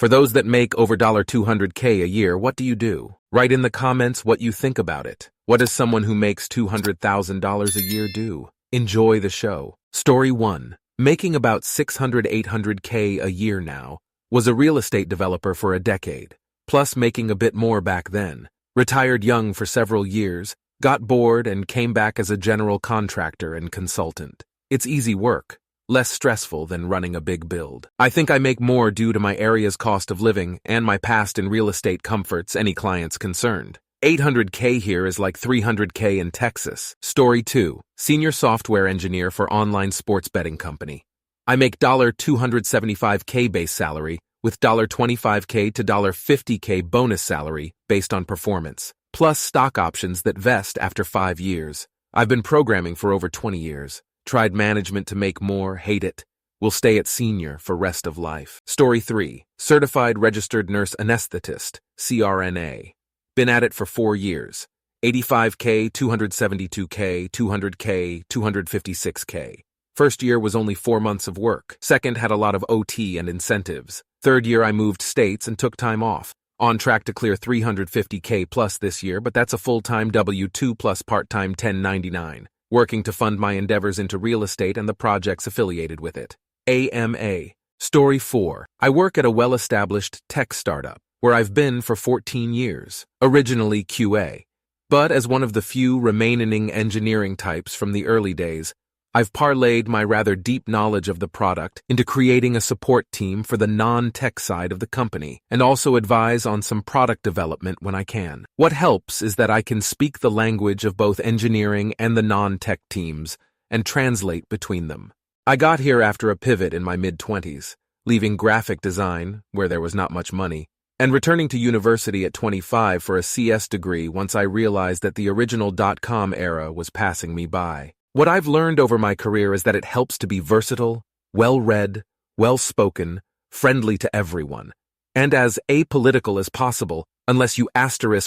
For those that make over $200K a year, what do you do? Write in the comments what you think about it. What does someone who makes $200,000 a year do? Enjoy the show. Story 1. Making about $600–800K a year now. Was a real estate developer for a decade, plus making a bit more back then. Retired young for several years, got bored and came back as a general contractor and consultant. It's easy work, less stressful than running a big build. I think I make more due to my area's cost of living and my past in real estate comforts any clients concerned. $800K here is like $300K in Texas. Story 2. Senior software engineer for online sports betting company. I make $275K base salary with $25K to $50K bonus salary based on performance, plus stock options that vest after 5 years. I've been programming for over 20 years. Tried management to make more, hate it. Will stay at senior for rest of life. Story 3. Certified Registered Nurse Anesthetist, CRNA. Been at it for 4 years. $85K, $272K, $200K, $256K. First year was only 4 months of work. Second had a lot of OT and incentives. Third year I moved states and took time off. On track to clear $350K plus this year, but that's a full-time W-2 plus part-time 1099. Working to fund my endeavors into real estate and the projects affiliated with it. AMA. Story 4. I work at a well-established tech startup, where I've been for 14 years, originally QA. But as one of the few remaining engineering types from the early days, I've parlayed my rather deep knowledge of the product into creating a support team for the non-tech side of the company, and also advise on some product development when I can. What helps is that I can speak the language of both engineering and the non-tech teams, and translate between them. I got here after a pivot in my mid-20s, leaving graphic design, where there was not much money, and returning to university at 25 for a CS degree once I realized that the original .com era was passing me by. What I've learned over my career is that it helps to be versatile, well-read, well-spoken, friendly to everyone, and as apolitical as possible unless you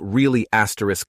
really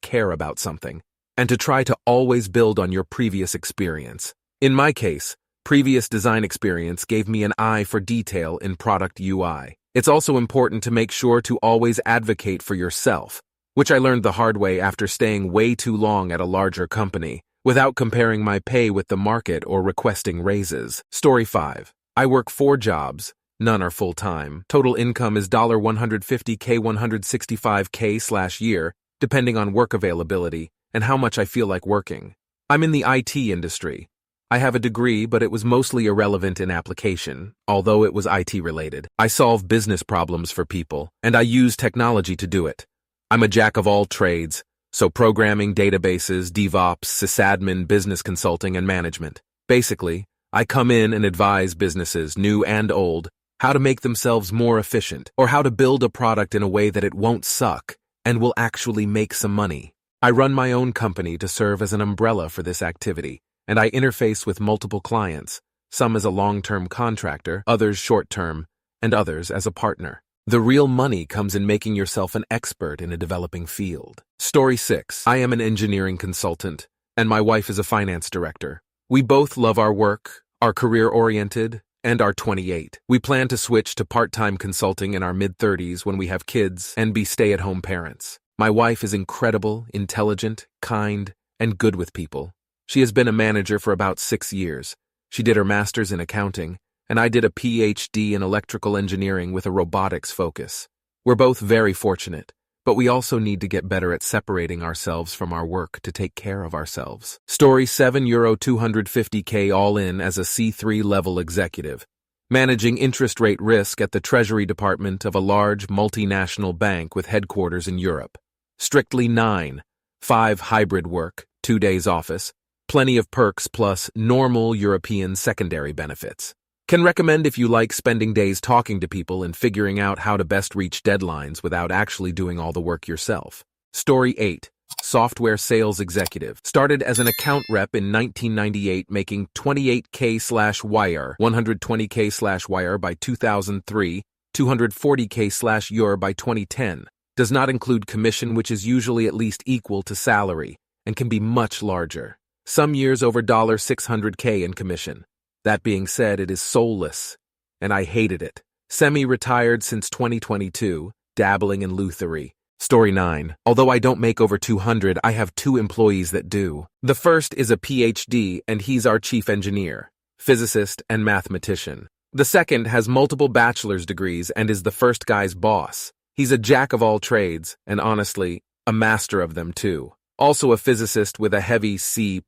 care about something, and to try to always build on your previous experience. In my case, previous design experience gave me an eye for detail in product UI. It's also important to make sure to always advocate for yourself, which I learned the hard way after staying way too long at a larger company, without comparing my pay with the market or requesting raises. Story 5. I work 4 jobs. None are full-time. Total income is $150K, $165K/year, depending on work availability and how much I feel like working. I'm in the IT industry. I have a degree, but it was mostly irrelevant in application, although it was IT-related. I solve business problems for people, and I use technology to do it. I'm a jack of all trades, so programming, databases, DevOps, sysadmin, business consulting, and management. Basically, I come in and advise businesses, new and old, how to make themselves more efficient, or how to build a product in a way that it won't suck and will actually make some money. I run my own company to serve as an umbrella for this activity, and I interface with multiple clients, some as a long-term contractor, others short-term, and others as a partner. The real money comes in making yourself an expert in a developing field. Story 6. I am an engineering consultant, and my wife is a finance director. We both love our work, are career-oriented, and are 28. We plan to switch to part-time consulting in our mid-30s when we have kids and be stay-at-home parents. My wife is incredible, intelligent, kind, and good with people. She has been a manager for about 6 years. She did her master's in accounting, and I did a PhD in electrical engineering with a robotics focus. We're both very fortunate, but we also need to get better at separating ourselves from our work to take care of ourselves. Story 7. €250K all-in as a C3 level executive, managing interest rate risk at the Treasury Department of a large multinational bank with headquarters in Europe. Strictly 9/5 hybrid work, 2 days office, plenty of perks plus normal European secondary benefits. Can recommend if you like spending days talking to people and figuring out how to best reach deadlines without actually doing all the work yourself. Story 8. Software sales executive. Started as an account rep in 1998, making $28K/wire, $120K/wire by 2003, $240K/year by 2010. Does not include commission, which is usually at least equal to salary, and can be much larger. Some years over $600K in commission. That being said, it is soulless, and I hated it. Semi-retired since 2022, dabbling in luthery. Story 9. Although I don't make over 200, I have 2 employees that do. The first is a PhD, and he's our chief engineer, physicist, and mathematician. The second has multiple bachelor's degrees and is the first guy's boss. He's a jack of all trades, and honestly, a master of them too. Also a physicist with a heavy C++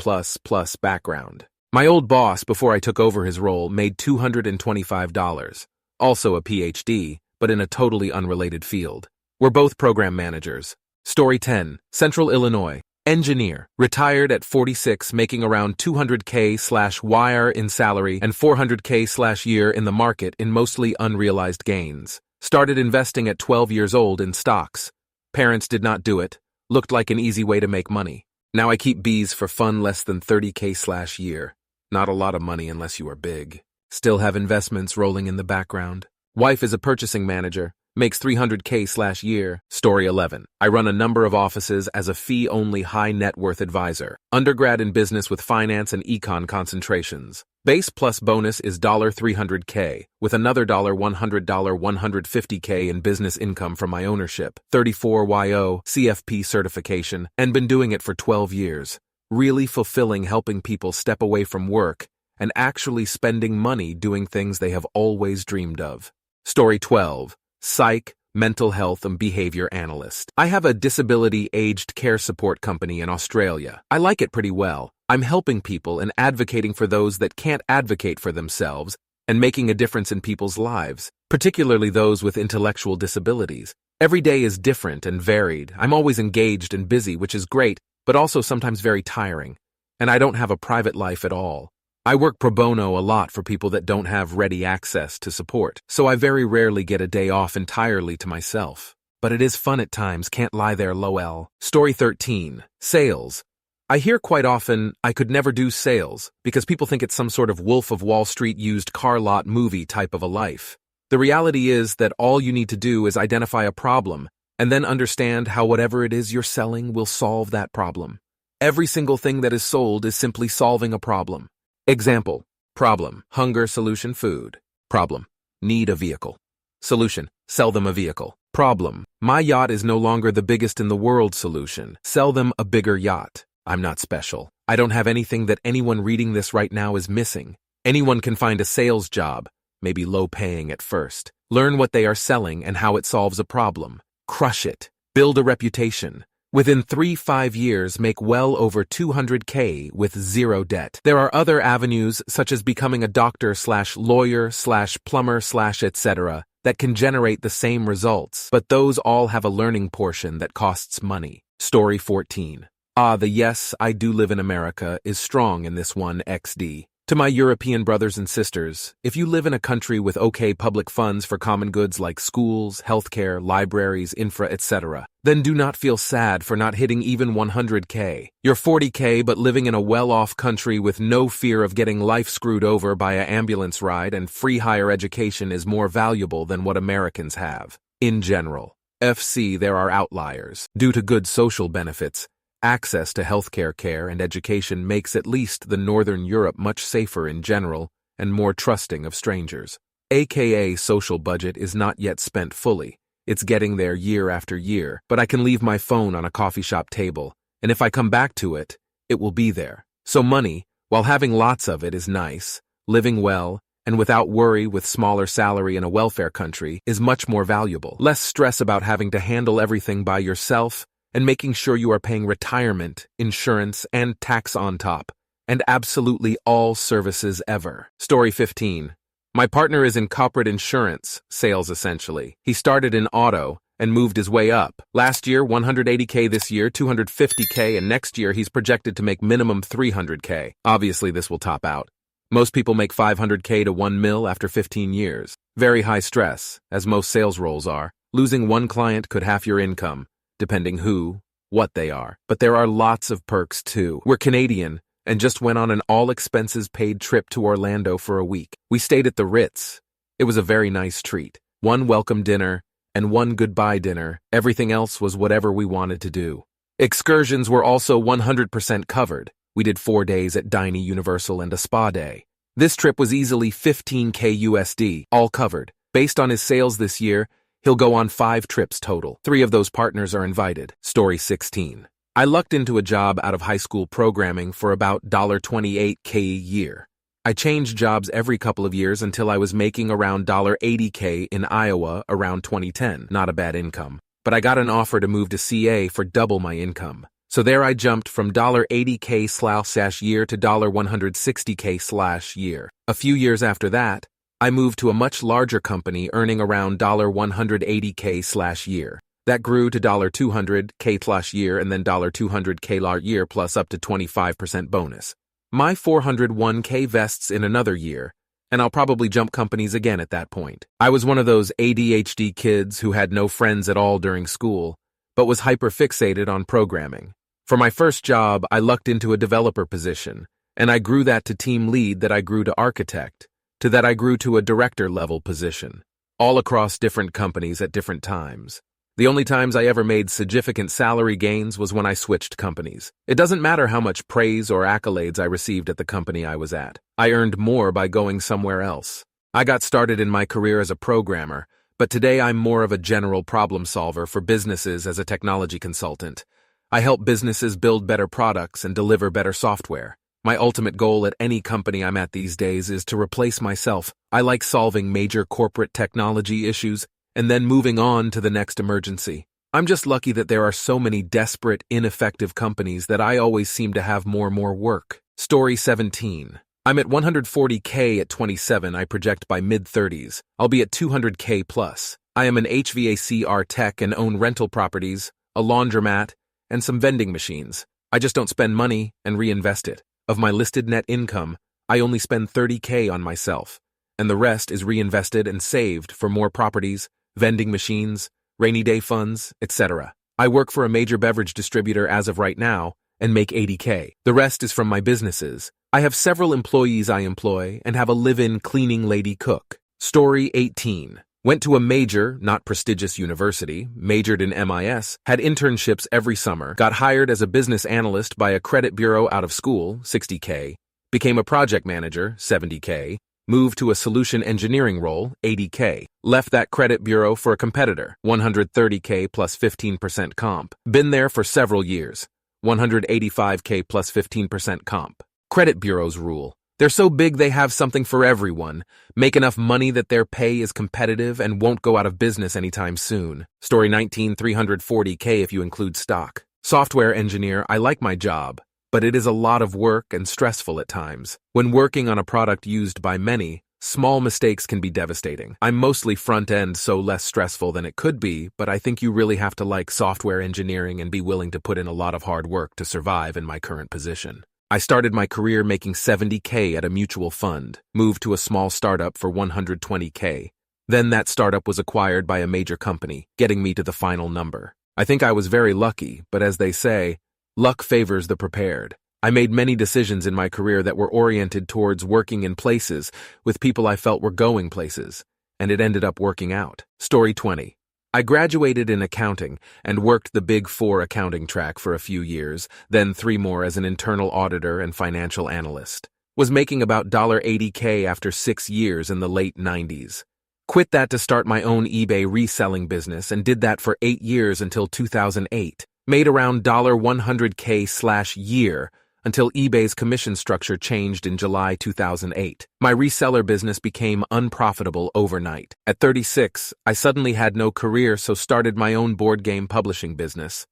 background. My old boss, before I took over his role, made $225. Also a PhD, but in a totally unrelated field. We're both program managers. Story 10. Central Illinois. Engineer. Retired at 46, making around $200K/wire in salary and $400K/year in the market in mostly unrealized gains. Started investing at 12 years old in stocks. Parents did not do it. Looked like an easy way to make money. Now I keep bees for fun less than 30K/year. Not a lot of money unless you are big. Still have investments rolling in the background. Wife is a purchasing manager. Makes $300K/year. Story 11. I run a number of offices as a fee-only high-net-worth advisor. Undergrad in business with finance and econ concentrations. Base plus bonus is $300K, with another $100 $150K in business income from my ownership, 34YO, CFP certification, and been doing it for 12 years. Really fulfilling helping people step away from work and actually spending money doing things they have always dreamed of. Story 12. Psych, mental health and behavior analyst. I have a disability aged care support company in Australia. I like it pretty well. I'm helping people and advocating for those that can't advocate for themselves and making a difference in people's lives, particularly those with intellectual disabilities. Every day is different and varied. I'm always engaged and busy, which is great, but also sometimes very tiring. And I don't have a private life at all. I work pro bono a lot for people that don't have ready access to support, so I very rarely get a day off entirely to myself. But it is fun at times, can't lie there, lol. Story 13. Sales. I hear quite often, I could never do sales, because people think it's some sort of Wolf of Wall Street used car lot movie type of a life. The reality is that all you need to do is identify a problem, and then understand how whatever it is you're selling will solve that problem. Every single thing that is sold is simply solving a problem. Example. Problem. Hunger, solution, food. Problem. Need a vehicle. Solution. Sell them a vehicle. Problem. My yacht is no longer the biggest in the world. Solution. Sell them a bigger yacht. I'm not special. I don't have anything that anyone reading this right now is missing. Anyone can find a sales job, maybe low paying at first. Learn what they are selling and how it solves a problem. Crush it. Build a reputation. Within 3-5 years, make well over $200K with zero debt. There are other avenues, such as becoming a doctor/lawyer/plumber/etc., that can generate the same results, but those all have a learning portion that costs money. Story 14. The yes, I do live in America is strong in this one XD. To my European brothers and sisters, if you live in a country with okay public funds for common goods like schools, healthcare, libraries, infra, etc., then do not feel sad for not hitting even 100K. You're 40K but living in a well-off country with no fear of getting life screwed over by an ambulance ride, and free higher education is more valuable than what Americans have. In general. FC, there are outliers. Due to good social benefits, access to healthcare care and education makes at least the Northern Europe much safer in general and more trusting of strangers. AKA social budget is not yet spent fully. It's getting there year after year, but I can leave my phone on a coffee shop table, and if I come back to it, it will be there. So money, while having lots of it is nice, living well, and without worry with smaller salary in a welfare country is much more valuable. Less stress about having to handle everything by yourself, and making sure you are paying retirement, insurance, and tax on top, and absolutely all services ever. Story 15. My partner is in corporate insurance, sales essentially. He started in auto and moved his way up. Last year, 180K, this year, 250K, and next year he's projected to make minimum 300K. Obviously, this will top out. Most people make 500K to 1 mil after 15 years. Very high stress, as most sales roles are. Losing one client could half your income, depending who, what they are. But there are lots of perks too. We're Canadian and just went on an all-expenses-paid trip to Orlando for a week. We stayed at the Ritz. It was a very nice treat. One welcome dinner and one goodbye dinner. Everything else was whatever we wanted to do. Excursions were also 100% covered. We did 4 days at Disney, Universal, and a spa day. This trip was easily 15K USD, all covered. Based on his sales this year, he'll go on 5 trips total. 3 of those partners are invited. Story 16. I lucked into a job out of high school programming for about $28K a year. I changed jobs every couple of years until I was making around $80K in Iowa around 2010. Not a bad income. But I got an offer to move to CA for double my income. So there I jumped from $80K/year to $160K/year. A few years after that, I moved to a much larger company earning around $180K/year. That grew to $200K/year and then $200K/year plus up to 25% bonus. My 401K vests in another year, and I'll probably jump companies again at that point. I was one of those ADHD kids who had no friends at all during school, but was hyper-fixated on programming. For my first job, I lucked into a developer position, and I grew that to team lead, that I grew to architect, to that I grew to a director-level position, all across different companies at different times. The only times I ever made significant salary gains was when I switched companies. It doesn't matter how much praise or accolades I received at the company I was at. I earned more by going somewhere else. I got started in my career as a programmer, but today I'm more of a general problem solver for businesses as a technology consultant. I help businesses build better products and deliver better software. My ultimate goal at any company I'm at these days is to replace myself. I like solving major corporate technology issues and then moving on to the next emergency. I'm just lucky that there are so many desperate, ineffective companies that I always seem to have more work. Story 17. I'm at 140K at 27. I project by mid-30s. I'll be at 200K plus. I am an HVACR tech and own rental properties, a laundromat, and some vending machines. I just don't spend money and reinvest it. Of my listed net income, I only spend 30K on myself, and the rest is reinvested and saved for more properties, vending machines, rainy day funds, etc. I work for a major beverage distributor as of right now and make 80K. The rest is from my businesses. I have several employees I employ and have a live-in cleaning lady cook. Story 18. Went to a major, not prestigious university, majored in MIS, had internships every summer, got hired as a business analyst by a credit bureau out of school, 60K, became a project manager, 70K, moved to a solution engineering role, 80K, left that credit bureau for a competitor, 130K plus 15% comp, been there for several years, 185K plus 15% comp. Credit bureaus rule. They're so big they have something for everyone, make enough money that their pay is competitive and won't go out of business anytime soon. Story 19, 340K if you include stock. Software engineer, I like my job, but it is a lot of work and stressful at times. When working on a product used by many, small mistakes can be devastating. I'm mostly front-end, so less stressful than it could be, but I think you really have to like software engineering and be willing to put in a lot of hard work to survive in my current position. I started my career making 70K at a mutual fund, moved to a small startup for 120K. Then that startup was acquired by a major company, getting me to the final number. I think I was very lucky, but as they say, luck favors the prepared. I made many decisions in my career that were oriented towards working in places with people I felt were going places, and it ended up working out. Story 20. I graduated in accounting and worked the Big Four accounting track for a few years, then 3 more as an internal auditor and financial analyst. Was making about $80K after 6 years in the late 90s. Quit that to start my own eBay reselling business and did that for 8 years until 2008. Made around $100K/year until eBay's commission structure changed in July 2008. My reseller business became unprofitable overnight. At 36, I suddenly had no career, so started my own board game publishing business.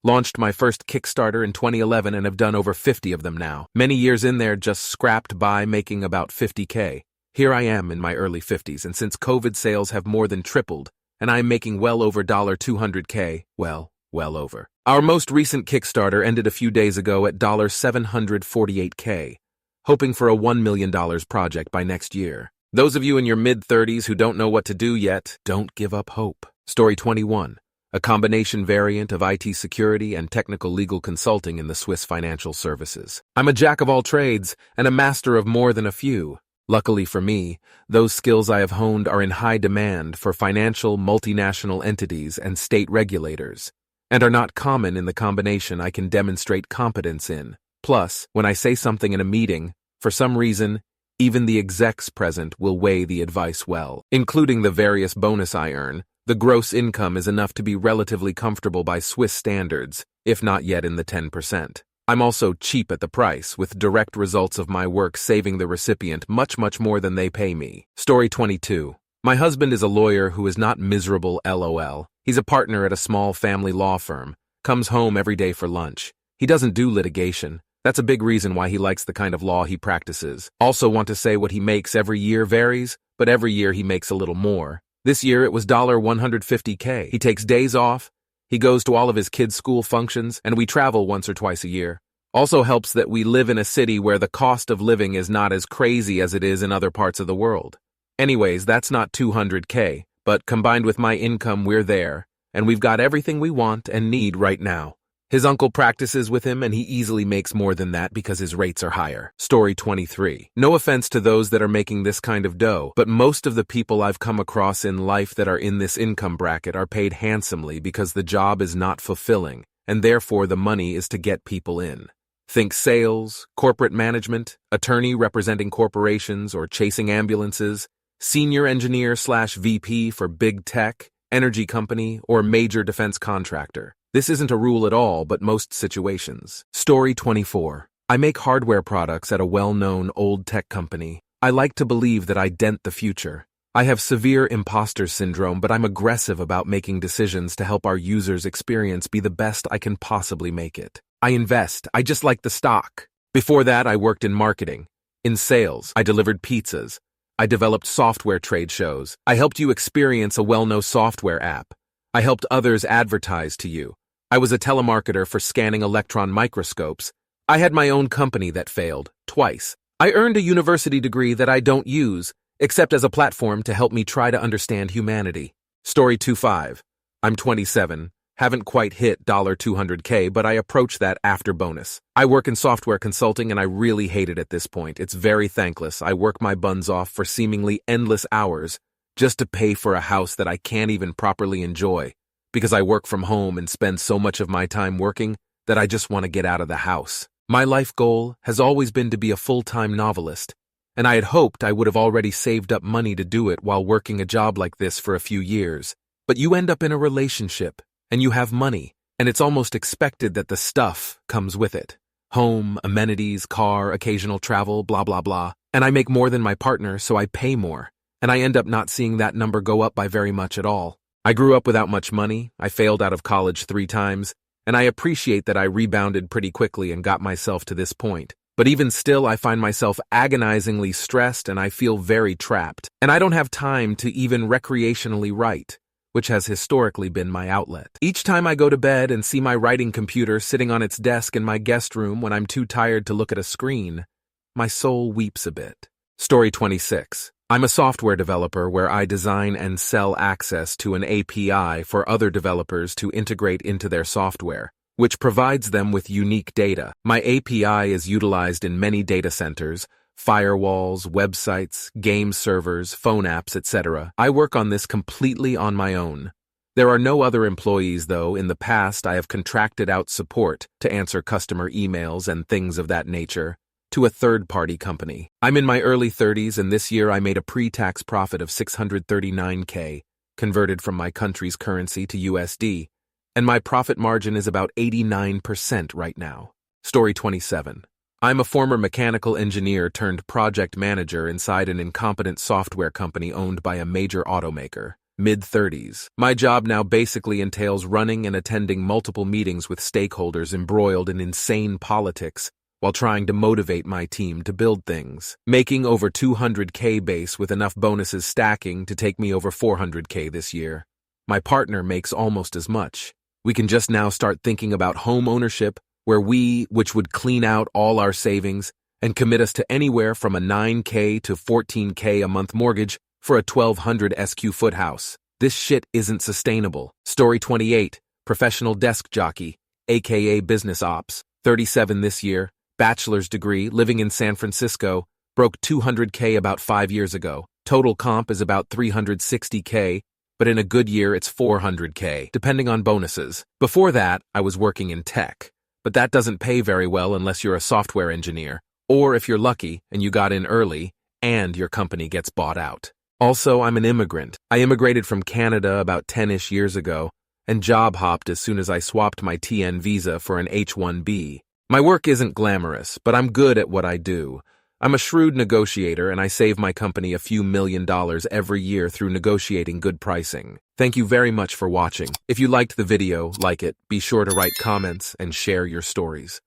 Launched my first Kickstarter in 2011 and have done over 50 of them now. Many years in there, just scrapped by making about 50K. Here I am in my early 50s, and since COVID, sales have more than tripled, and I'm making well over $200K, well over. Our most recent Kickstarter ended a few days ago at $748K, hoping for a $1 million project by next year. Those of you in your mid-30s who don't know what to do yet, don't give up hope. Story 21, a combination variant of IT security and technical legal consulting in the Swiss financial services. I'm a jack of all trades and a master of more than a few. Luckily for me, those skills I have honed are in high demand for financial multinational entities and state regulators, and are not common in the combination I can demonstrate competence in. Plus, when I say something in a meeting, for some reason, Even the execs present will weigh the advice well. Including the various bonus I earn, the gross income is enough to be relatively comfortable by Swiss standards, if not yet in the 10%. I'm also cheap at the price, with direct results of my work saving the recipient much more than they pay me. Story 22. My husband is a lawyer who is not miserable LOL. He's a partner at a small family law firm, comes home every day for lunch. He doesn't do litigation. That's a big reason why he likes the kind of law he practices. Also want to say what he makes every year varies, but every year he makes a little more. This year it was $150K. He takes days off. He goes to all of his kids' school functions, and we travel once or twice a year. Also helps that we live in a city where the cost of living is not as crazy as it is in other parts of the world. Anyways, that's not $200K, but combined with my income, we're there, and we've got everything we want and need right now. His uncle practices with him, and he easily makes more than that because his rates are higher. Story 23. No offense to those that are making this kind of dough, but most of the people I've come across in life that are in this income bracket are paid handsomely because the job is not fulfilling, and therefore the money is to get people in. Think sales, corporate management, attorney representing corporations or chasing ambulances, senior engineer/VP for big tech, energy company, or major defense contractor. This isn't a rule at all, but most situations. Story 24. I make hardware products at a well-known old tech company. I like to believe that I dent the future. I have severe imposter syndrome, but I'm aggressive about making decisions to help our users' experience be the best I can possibly make it. I invest. I just like the stock. Before that, I worked in marketing. In sales, I delivered pizzas. I developed software trade shows. I helped you experience a well-known software app. I helped others advertise to you. I was a telemarketer for scanning electron microscopes. I had my own company that failed, twice. I earned a university degree that I don't use, except as a platform to help me try to understand humanity. Story 25. I'm 27. Haven't quite hit $200K, but I approach that after bonus. I work in software consulting and I really hate it at this point. It's very thankless. I work my buns off for seemingly endless hours just to pay for a house that I can't even properly enjoy because I work from home and spend so much of my time working that I just want to get out of the house. My life goal has always been to be a full-time novelist, and I had hoped I would have already saved up money to do it while working a job like this for a few years. But you end up in a relationship, and you have money, and it's almost expected that the stuff comes with it. Home, amenities, car, occasional travel, blah, blah, blah. And I make more than my partner, so I pay more. And I end up not seeing that number go up by very much at all. I grew up without much money, I failed out of college 3 times, and I appreciate that I rebounded pretty quickly and got myself to this point. But even still, I find myself agonizingly stressed and I feel very trapped. And I don't have time to even recreationally write, which has historically been my outlet. Each time I go to bed and see my writing computer sitting on its desk in my guest room when I'm too tired to look at a screen, my soul weeps a bit. Story 26. I'm a software developer where I design and sell access to an API for other developers to integrate into their software, which provides them with unique data. My API is utilized in many data centers, firewalls, websites, game servers, phone apps, etc. I work on this completely on my own. There are no other employees, though. In the past, I have contracted out support to answer customer emails and things of that nature to a third-party company. I'm in my early 30s, and this year I made a pre-tax profit of $639K, converted from my country's currency to USD, and my profit margin is about 89% right now. Story 27. I'm a former mechanical engineer turned project manager inside an incompetent software company owned by a major automaker. Mid-30s. My job now basically entails running and attending multiple meetings with stakeholders embroiled in insane politics while trying to motivate my team to build things. Making over $200K base with enough bonuses stacking to take me over $400K this year. My partner makes almost as much. We can just now start thinking about home ownership, which would clean out all our savings and commit us to anywhere from a $9K to $14K a month mortgage for a 1,200 SQ foot house. This shit isn't sustainable. Story 28. Professional desk jockey, aka business ops, 37 this year, bachelor's degree, living in San Francisco, broke $200K about 5 years ago. Total comp is about $360K, but in a good year it's $400K, depending on bonuses. Before that, I was working in tech, but that doesn't pay very well unless you're a software engineer, or if you're lucky and you got in early, and your company gets bought out. Also, I'm an immigrant. I immigrated from Canada about 10-ish years ago and job hopped as soon as I swapped my TN visa for an H-1B. My work isn't glamorous, but I'm good at what I do. I'm a shrewd negotiator and I save my company a few $1,000,000 every year through negotiating good pricing. Thank you very much for watching. If you liked the video, like it, be sure to write comments and share your stories.